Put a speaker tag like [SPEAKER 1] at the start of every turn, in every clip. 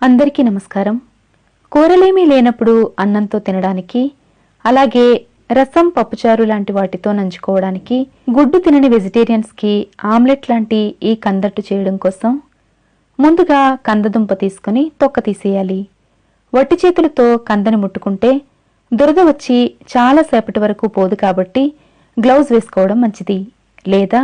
[SPEAKER 1] అందరికీ నమస్కారం. కూరలేమీ లేనప్పుడు అన్నంతో తినడానికి, అలాగే రసం, పప్పుచారు లాంటి వాటితో నంచుకోవడానికి, గుడ్డు తినని వెజిటేరియన్స్కి ఆమ్లెట్ లాంటి ఈ కందట్టు చేయడం కోసం ముందుగా కందదుంప తీసుకుని తొక్క తీసేయాలి. వట్టి చేతులతో కందని ముట్టుకుంటే దురద వచ్చి చాలాసేపటి వరకు పోదు కాబట్టి గ్లౌజ్ వేసుకోవడం మంచిది. లేదా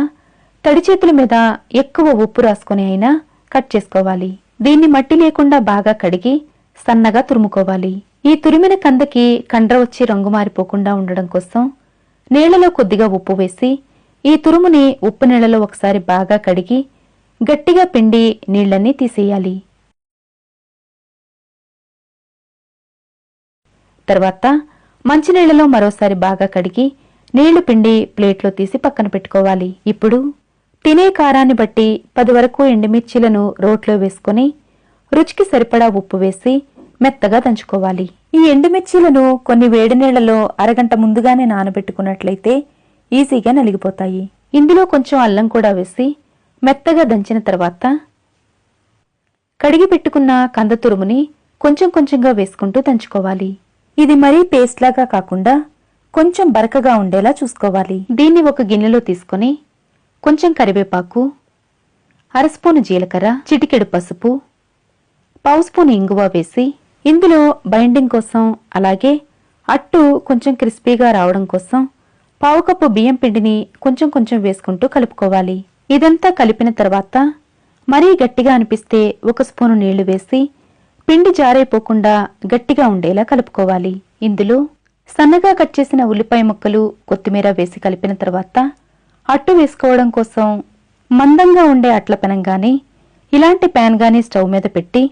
[SPEAKER 1] తడి చేతుల మీద ఎక్కువ ఉప్పు రాసుకుని అయినా కట్ చేసుకోవాలి. దీన్ని మట్టి లేకుండా బాగా కడిగి సన్నగా తురుముకోవాలి. ఈ తురిమిన కందకి కండ్ర వచ్చి రంగు మారిపోకుండా ఉండడం కోసం నీళ్లలో కొద్దిగా ఉప్పు వేసి ఈ తురుముని ఉప్పు నీళ్లలో ఒకసారి బాగా కడిగి గట్టిగా పిండి నీళ్లన్నీ తీసేయాలి. తర్వాత మంచినీళ్లలో మరోసారి బాగా కడిగి నీళ్లు పిండి ప్లేట్లో తీసి పక్కన పెట్టుకోవాలి. ఇప్పుడు తినే కారాన్ని బట్టి 10 వరకు ఎండుమిర్చీలను రోట్లో వేసుకుని రుచికి సరిపడా ఉప్పు వేసి మెత్తగా దంచుకోవాలి. ఈ ఎండుమిర్చీలను కొన్ని వేడి నీళ్లలో అరగంట ముందుగానే నానబెట్టుకున్నట్లయితే ఈజీగా నలిగిపోతాయి. ఇందులో కొంచెం అల్లం కూడా వేసి మెత్తగా దంచిన తర్వాత కడిగి పెట్టుకున్న కంద తురుముని కొంచెం కొంచెంగా వేసుకుంటూ దంచుకోవాలి. ఇది మరీ పేస్ట్ లాగా కాకుండా కొంచెం బరకగా ఉండేలా చూసుకోవాలి. దీన్ని ఒక గిన్నెలో తీసుకుని కొంచెం కరివేపాకు, అర స్పూను జీలకర్ర, చిటికెడు పసుపు, పావు స్పూను ఇంగువ వేసి ఇందులో బైండింగ్ కోసం, అలాగే అట్టు కొంచెం క్రిస్పీగా రావడం కోసం పావు కప్పు బియ్యం పిండిని కొంచెం కొంచెం వేసుకుంటూ కలుపుకోవాలి. ఇదంతా కలిపిన తర్వాత మరీ గట్టిగా అనిపిస్తే 1 స్పూను నీళ్లు వేసి పిండి జారైపోకుండా గట్టిగా ఉండేలా కలుపుకోవాలి. ఇందులో సన్నగా కట్ చేసిన ఉల్లిపాయ ముక్కలు, కొత్తిమీర వేసి కలిపిన తర్వాత అట్టు వేసుకోవడం కోసం మందంగా ఉండే అట్ల పెనం గాని, ఇలాంటి ప్యాన్ గాని స్టవ్ మీద పెట్టి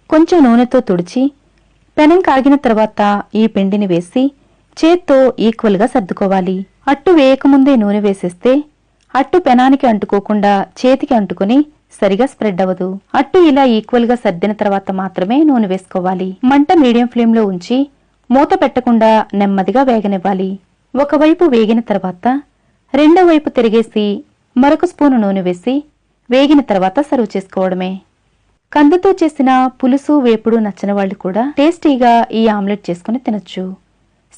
[SPEAKER 1] కొంచెం నూనెతో తుడిచి పెనం కాగిన తర్వాత ఈ పిండిని వేసి చేత్తో ఈక్వల్గా సర్దుకోవాలి. అట్టు వేయకముందే నూనె వేసేస్తే అట్టు పెనానికి అంటుకోకుండా చేతికి అంటుకుని సరిగా స్ప్రెడ్ అవ్వదు. అట్టు ఇలా ఈక్వల్గా సర్దిన తర్వాత మాత్రమే నూనె వేసుకోవాలి. మంట మీడియం ఫ్లేమ్లో ఉంచి మూత పెట్టకుండా నెమ్మదిగా వేగనివ్వాలి. ఒకవైపు వేగిన తర్వాత రెండో వైపు తిరిగేసి మరొక స్పూను నూనె వేసి వేగిన తర్వాత సర్వ్ చేసుకోవడమే. కందతో చేసిన పులుసు, వేపుడు నచ్చని వాళ్ళు కూడా టేస్టీగా ఈ ఆమ్లెట్ చేసుకుని తినొచ్చు.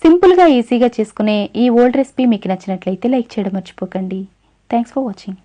[SPEAKER 1] సింపుల్గా ఈజీగా చేసుకునే ఈ ఓల్డ్ రెసిపీ మీకు నచ్చినట్లయితే లైక్ చేయడం మర్చిపోకండి. Thanks for watching.